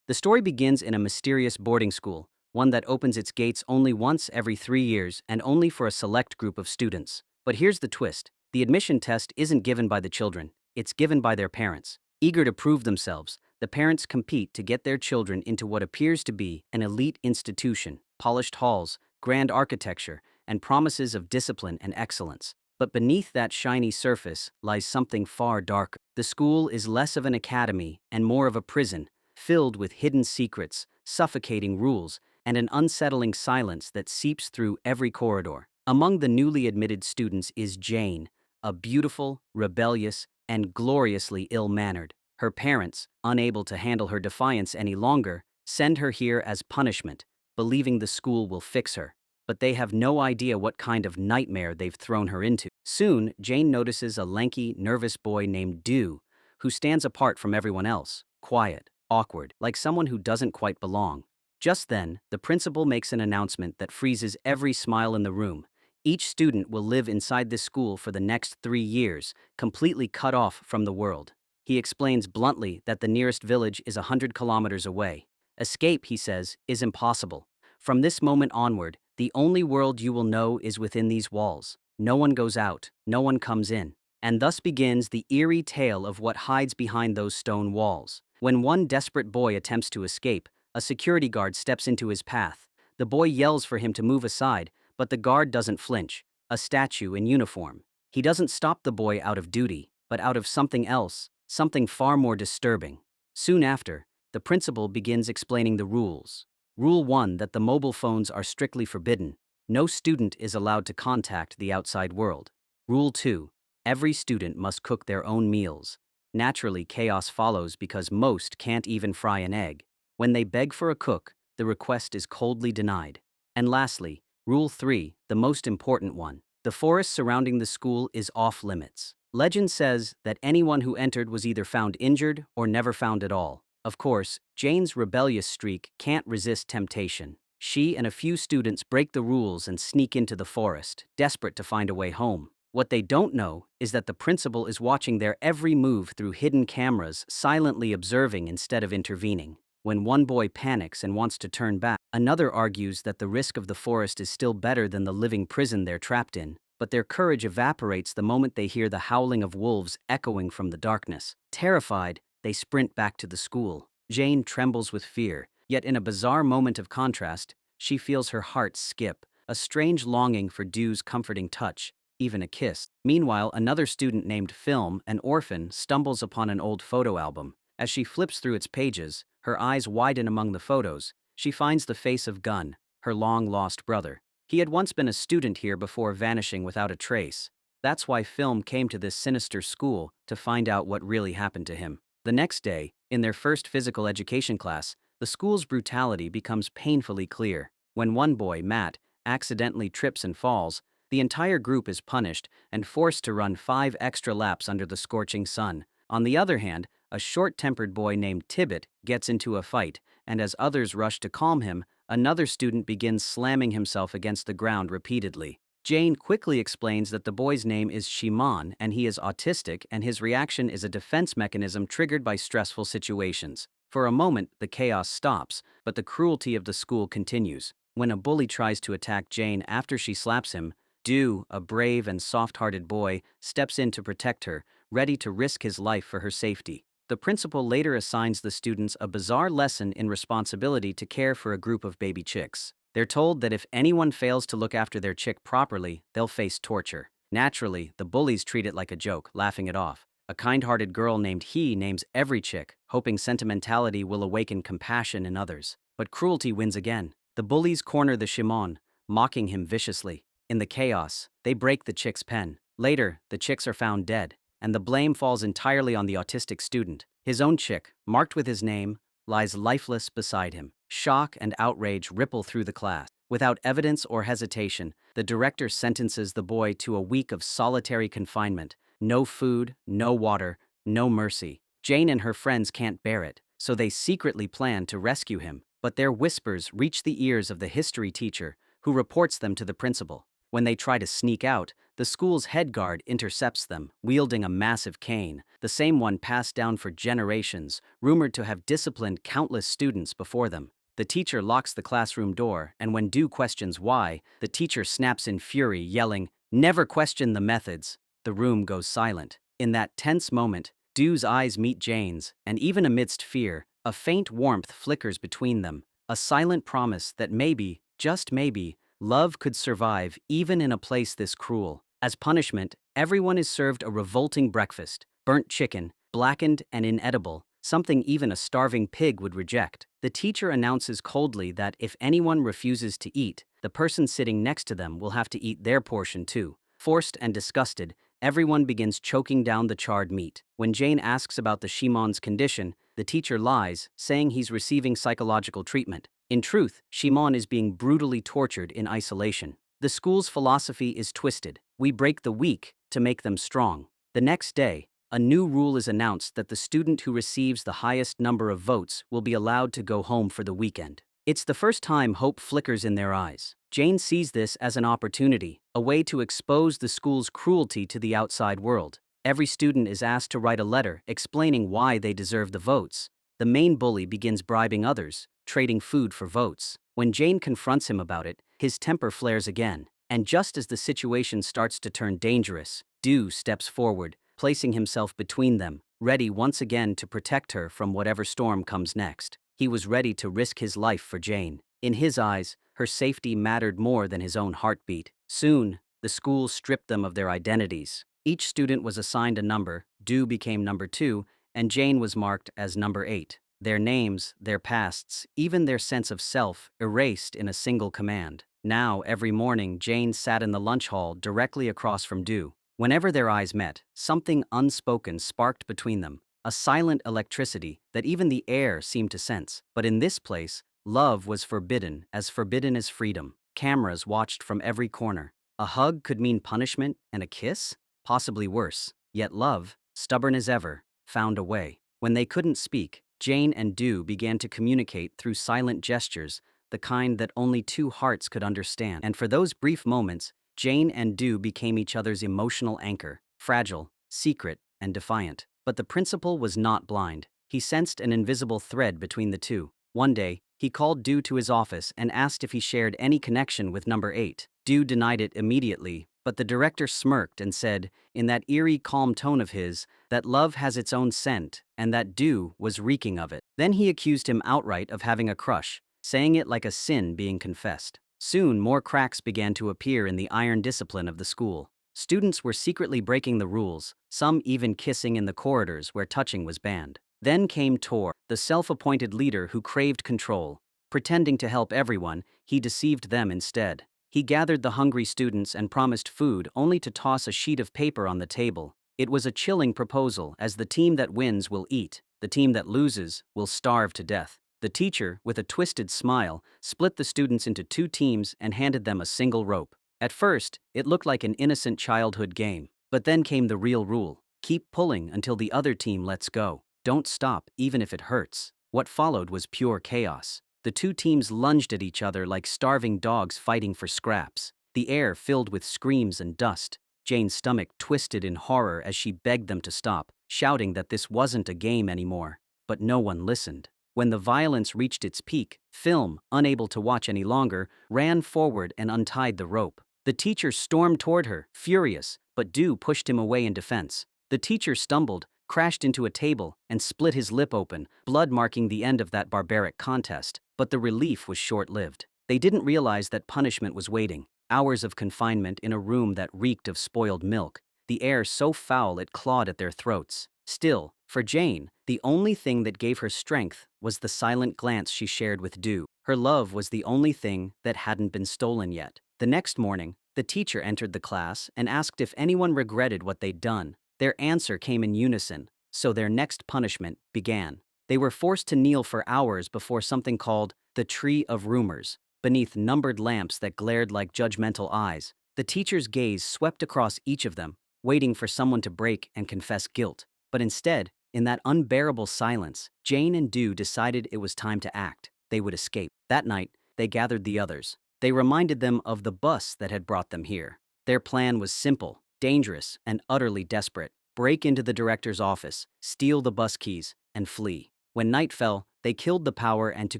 The story begins in a mysterious boarding school, one that opens its gates only once every 3 years and only for a select group of students. But here's the twist: the admission test isn't given by the children, it's given by their parents. Eager to prove themselves, the parents compete to get their children into what appears to be an elite institution: polished halls, grand architecture, and promises of discipline and excellence. But beneath that shiny surface lies something far darker. The school is less of an academy and more of a prison, filled with hidden secrets, suffocating rules, and an unsettling silence that seeps through every corridor. Among the newly admitted students is Jane, a beautiful, rebellious, and gloriously ill-mannered. Her parents, unable to handle her defiance any longer, send her here as punishment, believing the school will fix her. But they have no idea what kind of nightmare they've thrown her into. Soon, Jane notices a lanky, nervous boy named Dew, who stands apart from everyone else, quiet, awkward, like someone who doesn't quite belong. Just then, the principal makes an announcement that freezes every smile in the room. Each student will live inside this school for the next 3 years, completely cut off from the world. He explains bluntly that the nearest village is 100 kilometers away. Escape, he says, is impossible. From this moment onward, the only world you will know is within these walls. No one goes out, no one comes in. And thus begins the eerie tale of what hides behind those stone walls. When one desperate boy attempts to escape, a security guard steps into his path. The boy yells for him to move aside, but the guard doesn't flinch, a statue in uniform. He doesn't stop the boy out of duty, but out of something else, something far more disturbing. Soon after, the principal begins explaining the rules. Rule 1: that the mobile phones are strictly forbidden. No student is allowed to contact the outside world. Rule 2: every student must cook their own meals. Naturally, chaos follows because most can't even fry an egg. When they beg for a cook, the request is coldly denied. And lastly, Rule 3, the most important one: the forest surrounding the school is off limits. Legend says that anyone who entered was either found injured or never found at all. Of course, Jane's rebellious streak can't resist temptation. She and a few students break the rules and sneak into the forest, desperate to find a way home. What they don't know is that the principal is watching their every move through hidden cameras, silently observing instead of intervening. When one boy panics and wants to turn back, another argues that the risk of the forest is still better than the living prison they're trapped in. But their courage evaporates the moment they hear the howling of wolves echoing from the darkness. Terrified, they sprint back to the school. Jane trembles with fear, yet in a bizarre moment of contrast, she feels her heart skip, a strange longing for Dew's comforting touch, even a kiss. Meanwhile, another student named Film, an orphan, stumbles upon an old photo album. As she flips through its pages, her eyes widen among the photos. She finds the face of Gunn, her long-lost brother. He had once been a student here before vanishing without a trace. That's why Film came to this sinister school, to find out what really happened to him. The next day, in their first physical education class, the school's brutality becomes painfully clear. When one boy, Matt, accidentally trips and falls, the entire group is punished and forced to run 5 extra laps under the scorching sun. On the other hand, a short-tempered boy named Tibbet gets into a fight, and as others rush to calm him, another student begins slamming himself against the ground repeatedly. Jane quickly explains that the boy's name is Shimon and he is autistic, and his reaction is a defense mechanism triggered by stressful situations. For a moment, the chaos stops, but the cruelty of the school continues. When a bully tries to attack Jane after she slaps him, Dew, a brave and soft-hearted boy, steps in to protect her, ready to risk his life for her safety. The principal later assigns the students a bizarre lesson in responsibility to care for a group of baby chicks. They're told that if anyone fails to look after their chick properly, they'll face torture. Naturally, the bullies treat it like a joke, laughing it off. A kind-hearted girl named He names every chick, hoping sentimentality will awaken compassion in others. But cruelty wins again. The bullies corner the Shimon, mocking him viciously. In the chaos, they break the chick's pen. Later, the chicks are found dead, and the blame falls entirely on the autistic student. His own chick, marked with his name, lies lifeless beside him. Shock and outrage ripple through the class. Without evidence or hesitation, the director sentences the boy to a week of solitary confinement. No food, no water, no mercy. Jane and her friends can't bear it, so they secretly plan to rescue him. But their whispers reach the ears of the history teacher, who reports them to the principal. When they try to sneak out, the school's head guard intercepts them, wielding a massive cane, the same one passed down for generations, rumored to have disciplined countless students before them. The teacher locks the classroom door, and when Do questions why, the teacher snaps in fury, yelling, "Never question the methods." The room goes silent. In that tense moment, Do's eyes meet Jane's, and even amidst fear, a faint warmth flickers between them, a silent promise that maybe, just maybe, love could survive even in a place this cruel. As punishment, everyone is served a revolting breakfast: burnt chicken, blackened and inedible, something even a starving pig would reject. The teacher announces coldly that if anyone refuses to eat, the person sitting next to them will have to eat their portion too. Forced and disgusted, everyone begins choking down the charred meat. When Jane asks about the Shimon's condition, the teacher lies, saying he's receiving psychological treatment. In truth, Shimon is being brutally tortured in isolation. The school's philosophy is twisted: we break the weak to make them strong. The next day, a new rule is announced that the student who receives the highest number of votes will be allowed to go home for the weekend. It's the first time hope flickers in their eyes. Jane sees this as an opportunity, a way to expose the school's cruelty to the outside world. Every student is asked to write a letter explaining why they deserve the votes. The main bully begins bribing others, trading food for votes. When Jane confronts him about it, his temper flares again. And just as the situation starts to turn dangerous, Do steps forward, placing himself between them, ready once again to protect her from whatever storm comes next. He was ready to risk his life for Jane. In his eyes, her safety mattered more than his own heartbeat. Soon, the school stripped them of their identities. Each student was assigned a number. Do became number 2, and Jane was marked as number 8. Their names, their pasts, even their sense of self, erased in a single command. Now, every morning, Jane sat in the lunch hall directly across from Do. Whenever their eyes met, something unspoken sparked between them, a silent electricity that even the air seemed to sense. But in this place, love was forbidden as freedom. Cameras watched from every corner. A hug could mean punishment, and a kiss? Possibly worse. Yet love, stubborn as ever, found a way. When they couldn't speak, Jane and Do began to communicate through silent gestures, the kind that only two hearts could understand. And for those brief moments, Jane and Do became each other's emotional anchor, fragile, secret, and defiant. But the principal was not blind. He sensed an invisible thread between the two. One day, he called Do to his office and asked if he shared any connection with number 8. Do denied it immediately, but the director smirked and said, in that eerie, calm tone of his, that love has its own scent, and that Do was reeking of it. Then he accused him outright of having a crush, saying it like a sin being confessed. Soon, more cracks began to appear in the iron discipline of the school. Students were secretly breaking the rules, some even kissing in the corridors where touching was banned. Then came Tor, the self-appointed leader who craved control. Pretending to help everyone, he deceived them instead. He gathered the hungry students and promised food only to toss a sheet of paper on the table. It was a chilling proposal, as the team that wins will eat, the team that loses will starve to death. The teacher, with a twisted smile, split the students into 2 teams and handed them a single rope. At first, it looked like an innocent childhood game. But then came the real rule: keep pulling until the other team lets go. Don't stop, even if it hurts. What followed was pure chaos. The 2 teams lunged at each other like starving dogs fighting for scraps. The air filled with screams and dust. Jane's stomach twisted in horror as she begged them to stop, shouting that this wasn't a game anymore. But no one listened. When the violence reached its peak, Film, unable to watch any longer, ran forward and untied the rope. The teacher stormed toward her, furious, but Do pushed him away in defense. The teacher stumbled, crashed into a table, and split his lip open, blood marking the end of that barbaric contest. But the relief was short-lived. They didn't realize that punishment was waiting. Hours of confinement in a room that reeked of spoiled milk, the air so foul it clawed at their throats. Still, for Jane, the only thing that gave her strength was the silent glance she shared with Do. Her love was the only thing that hadn't been stolen yet. The next morning, the teacher entered the class and asked if anyone regretted what they'd done. Their answer came in unison, so their next punishment began. They were forced to kneel for hours before something called the Tree of Rumors, beneath numbered lamps that glared like judgmental eyes. The teacher's gaze swept across each of them, waiting for someone to break and confess guilt. But instead, in that unbearable silence, Jane and Do decided it was time to act. They would escape. That night, they gathered the others. They reminded them of the bus that had brought them here. Their plan was simple, dangerous, and utterly desperate. Break into the director's office, steal the bus keys, and flee. When night fell, they killed the power, and to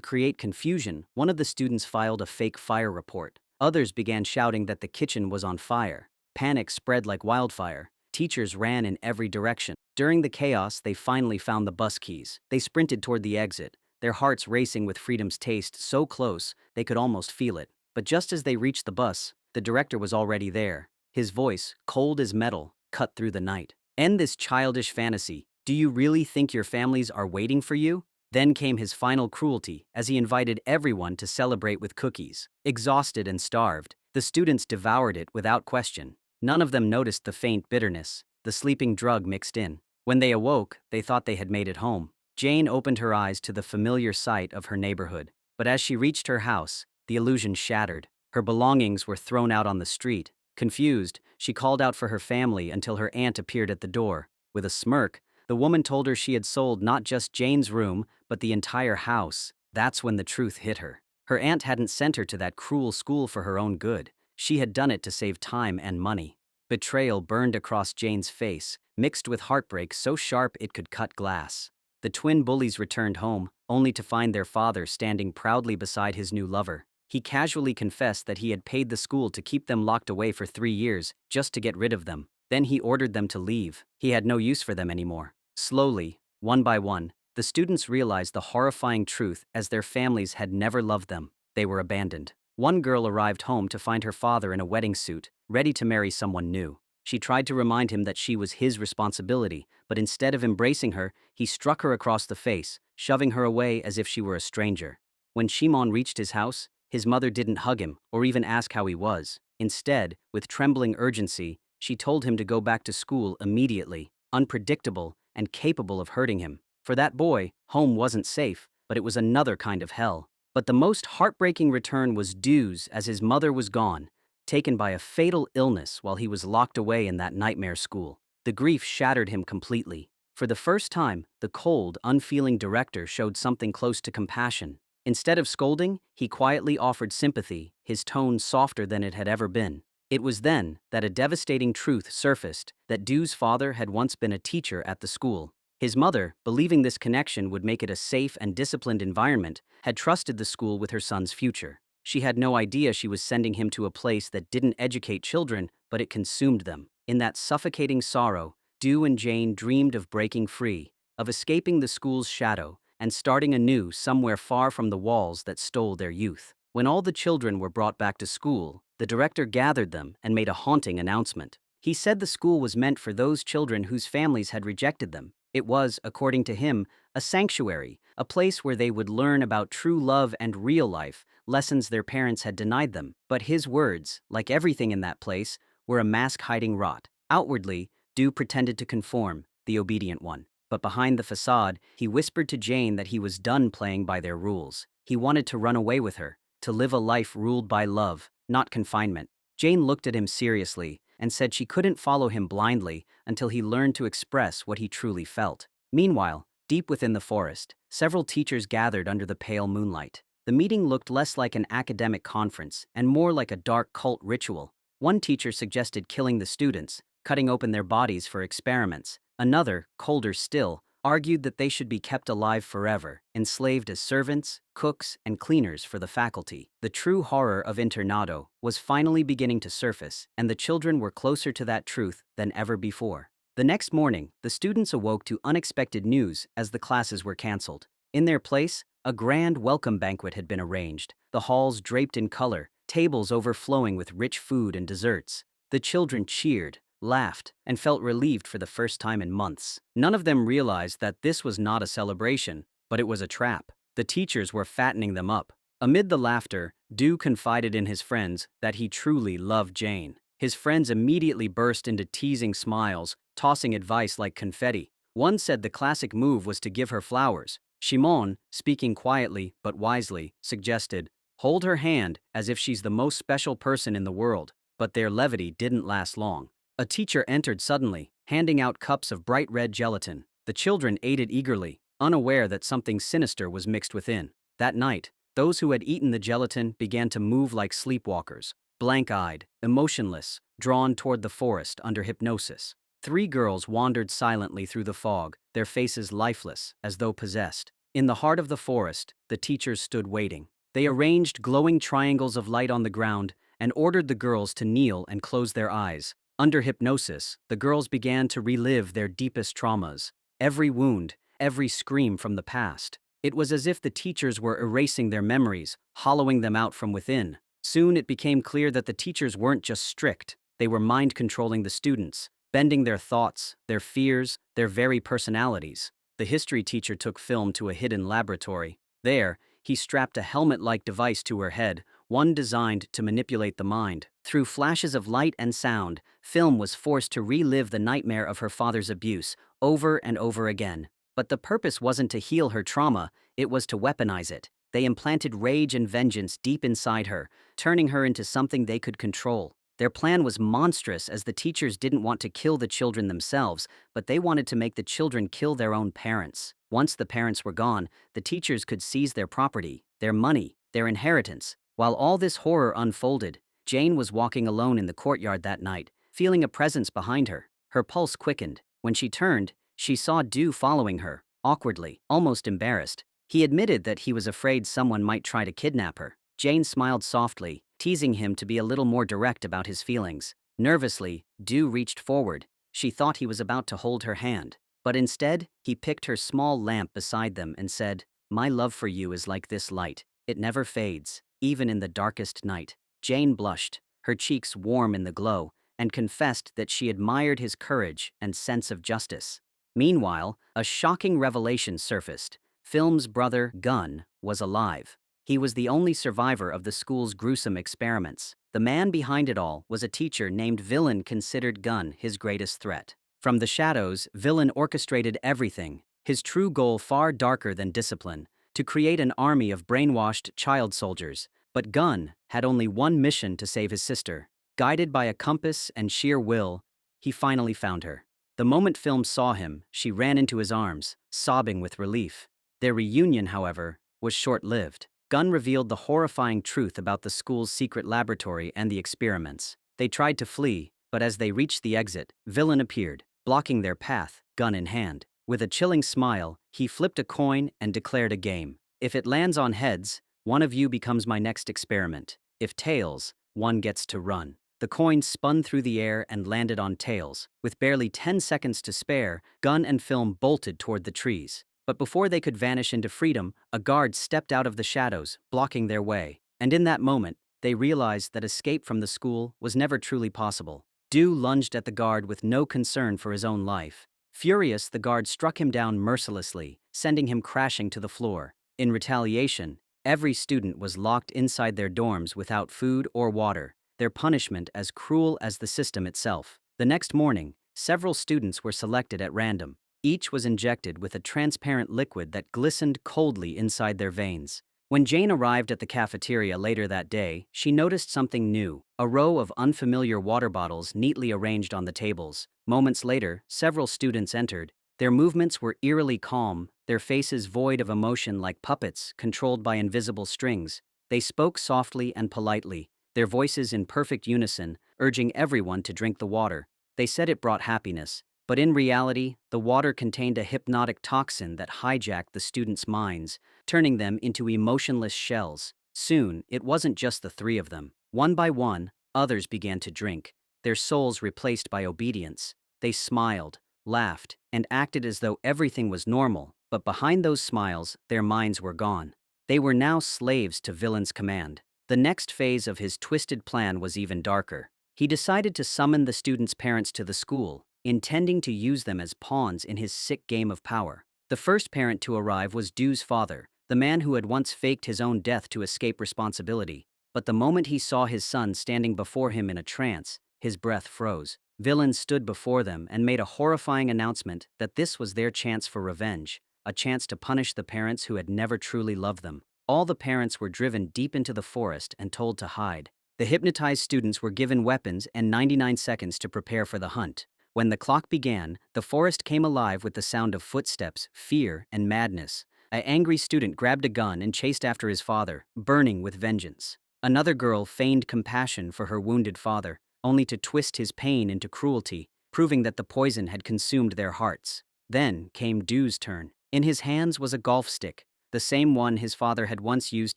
create confusion, one of the students filed a fake fire report. Others began shouting that the kitchen was on fire. Panic spread like wildfire. Teachers ran in every direction. During the chaos, they finally found the bus keys. They sprinted toward the exit, their hearts racing with freedom's taste so close they could almost feel it. But just as they reached the bus, the director was already there. His voice, cold as metal, cut through the night. End this childish fantasy. Do you really think your families are waiting for you? Then came his final cruelty as he invited everyone to celebrate with cookies. Exhausted and starved, the students devoured it without question. None of them noticed the faint bitterness, the sleeping drug mixed in. When they awoke, they thought they had made it home. Jane opened her eyes to the familiar sight of her neighborhood. But as she reached her house, the illusion shattered. Her belongings were thrown out on the street. Confused, she called out for her family until her aunt appeared at the door. With a smirk, the woman told her she had sold not just Jane's room, but the entire house. That's when the truth hit her. Her aunt hadn't sent her to that cruel school for her own good. She had done it to save time and money. Betrayal burned across Jane's face, mixed with heartbreak so sharp it could cut glass. The twin bullies returned home, only to find their father standing proudly beside his new lover. He casually confessed that he had paid the school to keep them locked away for 3 years, just to get rid of them. Then he ordered them to leave. He had no use for them anymore. Slowly, one by one, the students realized the horrifying truth as their families had never loved them. They were abandoned. One girl arrived home to find her father in a wedding suit, ready to marry someone new. She tried to remind him that she was his responsibility, but instead of embracing her, he struck her across the face, shoving her away as if she were a stranger. When Shimon reached his house, his mother didn't hug him or even ask how he was. Instead, with trembling urgency, she told him to go back to school immediately, unpredictable and capable of hurting him. For that boy, home wasn't safe, but it was another kind of hell. But the most heartbreaking return was Du's as his mother was gone, taken by a fatal illness while he was locked away in that nightmare school. The grief shattered him completely. For the first time, the cold, unfeeling director showed something close to compassion. Instead of scolding, he quietly offered sympathy, his tone softer than it had ever been. It was then that a devastating truth surfaced that Du's father had once been a teacher at the school. His mother, believing this connection would make it a safe and disciplined environment, had trusted the school with her son's future. She had no idea she was sending him to a place that didn't educate children, but it consumed them. In that suffocating sorrow, Du and Jane dreamed of breaking free, of escaping the school's shadow, and starting anew somewhere far from the walls that stole their youth. When all the children were brought back to school, the director gathered them and made a haunting announcement. He said the school was meant for those children whose families had rejected them. It was, according to him, a sanctuary, a place where they would learn about true love and real life, lessons their parents had denied them. But his words, like everything in that place, were a mask hiding rot. Outwardly, Du pretended to conform, the obedient one. But behind the facade, he whispered to Jane that he was done playing by their rules. He wanted to run away with her, to live a life ruled by love, not confinement. Jane looked at him seriously and said she couldn't follow him blindly until he learned to express what he truly felt. Meanwhile, deep within the forest, several teachers gathered under the pale moonlight. The meeting looked less like an academic conference and more like a dark cult ritual. One teacher suggested killing the students, cutting open their bodies for experiments. Another, colder still, argued that they should be kept alive forever, enslaved as servants, cooks, and cleaners for the faculty. The true horror of internado was finally beginning to surface, and the children were closer to that truth than ever before. The next morning, the students awoke to unexpected news as the classes were canceled. In their place, a grand welcome banquet had been arranged, the halls draped in color, tables overflowing with rich food and desserts. The children cheered, laughed, and felt relieved for the first time in months. None of them realized that this was not a celebration, but it was a trap. The teachers were fattening them up. Amid the laughter, Du confided in his friends that he truly loved Jane. His friends immediately burst into teasing smiles, tossing advice like confetti. One said the classic move was to give her flowers. Shimon, speaking quietly but wisely, suggested, "Hold her hand as if she's the most special person in the world." But their levity didn't last long. A teacher entered suddenly, handing out cups of bright red gelatin. The children ate it eagerly, unaware that something sinister was mixed within. That night, Those who had eaten the gelatin began to move like sleepwalkers, blank-eyed, emotionless, drawn toward the forest under hypnosis. 3 girls wandered silently through the fog, their faces lifeless, as though possessed. In the heart of the forest, the teachers stood waiting. They arranged glowing triangles of light on the ground and ordered the girls to kneel and close their eyes. Under hypnosis, the girls began to relive their deepest traumas, every wound, every scream from the past. It was as if the teachers were erasing their memories, hollowing them out from within. Soon it became clear that the teachers weren't just strict, they were mind-controlling the students, bending their thoughts, their fears, their very personalities. The history teacher took film to a hidden laboratory. There, he strapped a helmet-like device to her head, one designed to manipulate the mind. Through flashes of light and sound, film was forced to relive the nightmare of her father's abuse, over and over again. But the purpose wasn't to heal her trauma, it was to weaponize it. They implanted rage and vengeance deep inside her, turning her into something they could control. Their plan was monstrous as the teachers didn't want to kill the children themselves, but they wanted to make the children kill their own parents. Once the parents were gone, the teachers could seize their property, their money, their inheritance. While all this horror unfolded, Jane was walking alone in the courtyard that night, feeling a presence behind her. Her pulse quickened. When she turned, she saw Dew following her, awkwardly, almost embarrassed. He admitted that he was afraid someone might try to kidnap her. Jane smiled softly, teasing him to be a little more direct about his feelings. Nervously, Dew reached forward. She thought he was about to hold her hand. But instead, he picked her small lamp beside them and said, "My love for you is like this light. It never fades, even in the darkest night." Jane blushed, her cheeks warm in the glow, and confessed that she admired his courage and sense of justice. Meanwhile, a shocking revelation surfaced. Film's brother, Gunn, was alive. He was the only survivor of the school's gruesome experiments. The man behind it all was a teacher named Villain, considered Gunn his greatest threat. From the shadows, Villain orchestrated everything, his true goal far darker than discipline, to create an army of brainwashed child soldiers. But Gunn had only one mission: to save his sister. Guided by a compass and sheer will, he finally found her. The moment Film saw him, she ran into his arms, sobbing with relief. Their reunion, however, was short-lived. Gunn revealed the horrifying truth about the school's secret laboratory and the experiments. They tried to flee, but as they reached the exit, Villain appeared, blocking their path, gun in hand. With a chilling smile, he flipped a coin and declared a game. "If it lands on heads, one of you becomes my next experiment. If tails, one gets to run." The coin spun through the air and landed on tails. With barely 10 seconds to spare, Gunn and Film bolted toward the trees. But before they could vanish into freedom, a guard stepped out of the shadows, blocking their way. And in that moment, they realized that escape from the school was never truly possible. Dew lunged at the guard with no concern for his own life. Furious, the guard struck him down mercilessly, sending him crashing to the floor. In retaliation, every student was locked inside their dorms without food or water, their punishment as cruel as the system itself. The next morning, several students were selected at random. Each was injected with a transparent liquid that glistened coldly inside their veins. When Jane arrived at the cafeteria later that day, she noticed something new: a row of unfamiliar water bottles neatly arranged on the tables. Moments later, several students entered. Their movements were eerily calm, their faces void of emotion like puppets controlled by invisible strings. They spoke softly and politely, their voices in perfect unison, urging everyone to drink the water. They said it brought happiness, but in reality, the water contained a hypnotic toxin that hijacked the students' minds, turning them into emotionless shells. Soon, it wasn't just the 3 of them. One by one, others began to drink, their souls replaced by obedience. They smiled, laughed, and acted as though everything was normal, but behind those smiles, their minds were gone. They were now slaves to Villain's command. The next phase of his twisted plan was even darker. He decided to summon the students' parents to the school, intending to use them as pawns in his sick game of power. The first parent to arrive was Dew's father, the man who had once faked his own death to escape responsibility. But the moment he saw his son standing before him in a trance, his breath froze. Villain stood before them and made a horrifying announcement that this was their chance for revenge, a chance to punish the parents who had never truly loved them. All the parents were driven deep into the forest and told to hide. The hypnotized students were given weapons and 99 seconds to prepare for the hunt. When the clock began, the forest came alive with the sound of footsteps, fear, and madness. An angry student grabbed a gun and chased after his father, burning with vengeance. Another girl feigned compassion for her wounded father, only to twist his pain into cruelty, proving that the poison had consumed their hearts. Then came Dew's turn. In his hands was a golf stick, the same one his father had once used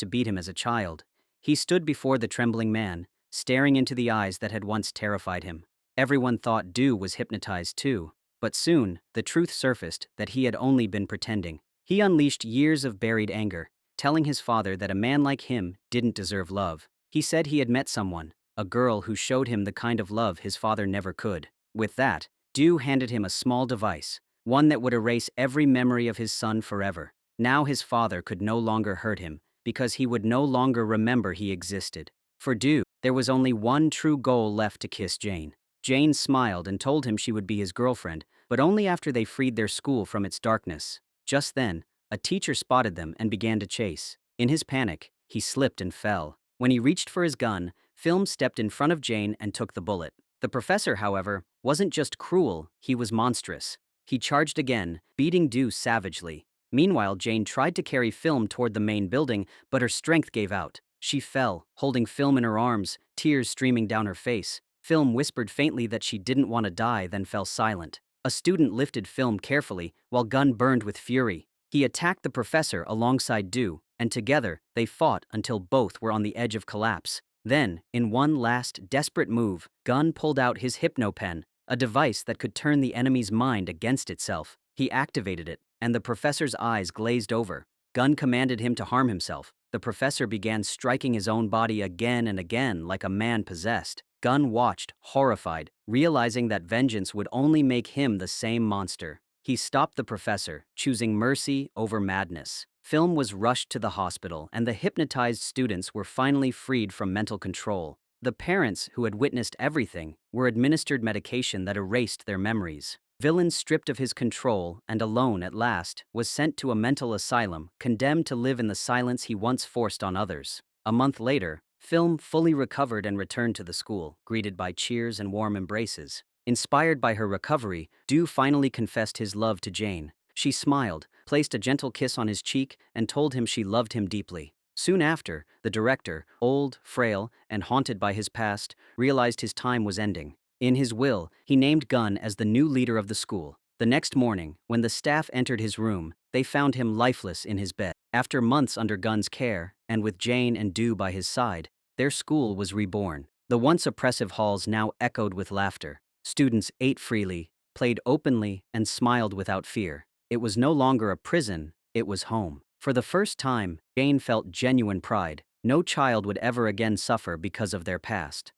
to beat him as a child. He stood before the trembling man, staring into the eyes that had once terrified him. Everyone thought Dew was hypnotized too, but soon the truth surfaced that he had only been pretending. He unleashed years of buried anger, telling his father that a man like him didn't deserve love. He said he had met someone, a girl who showed him the kind of love his father never could. With that, Dew handed him a small device, one that would erase every memory of his son forever. Now his father could no longer hurt him, because he would no longer remember he existed. For Dew, there was only one true goal left: to kiss Jane. Jane smiled and told him she would be his girlfriend, but only after they freed their school from its darkness. Just then, a teacher spotted them and began to chase. In his panic, he slipped and fell. When he reached for his gun, Film stepped in front of Jane and took the bullet. The professor, however, wasn't just cruel, he was monstrous. He charged again, beating Dew savagely. Meanwhile, Jane tried to carry Film toward the main building, but her strength gave out. She fell, holding Film in her arms, tears streaming down her face. Film whispered faintly that she didn't want to die, then fell silent. A student lifted Film carefully, while Gun burned with fury. He attacked the professor alongside Dew, and together they fought until both were on the edge of collapse. Then, in one last, desperate move, Gun pulled out his hypnopen, a device that could turn the enemy's mind against itself. He activated it, and the professor's eyes glazed over. Gun commanded him to harm himself. The professor began striking his own body again and again like a man possessed. Gun watched, horrified, realizing that vengeance would only make him the same monster. He stopped the professor, choosing mercy over madness. Film was rushed to the hospital, and the hypnotized students were finally freed from mental control. The parents, who had witnessed everything, were administered medication that erased their memories. Villain, stripped of his control and alone at last, was sent to a mental asylum, condemned to live in the silence he once forced on others. A month later, Film fully recovered and returned to the school, greeted by cheers and warm embraces. Inspired by her recovery, Dew finally confessed his love to Jane. She smiled, placed a gentle kiss on his cheek, and told him she loved him deeply. Soon after, the director, old, frail, and haunted by his past, realized his time was ending. In his will, he named Gun as the new leader of the school. The next morning, when the staff entered his room, they found him lifeless in his bed. After months under Gun's care, and with Jane and Dew by his side, their school was reborn. The once oppressive halls now echoed with laughter. Students ate freely, played openly, and smiled without fear. It was no longer a prison, it was home. For the first time, Jane felt genuine pride. No child would ever again suffer because of their past.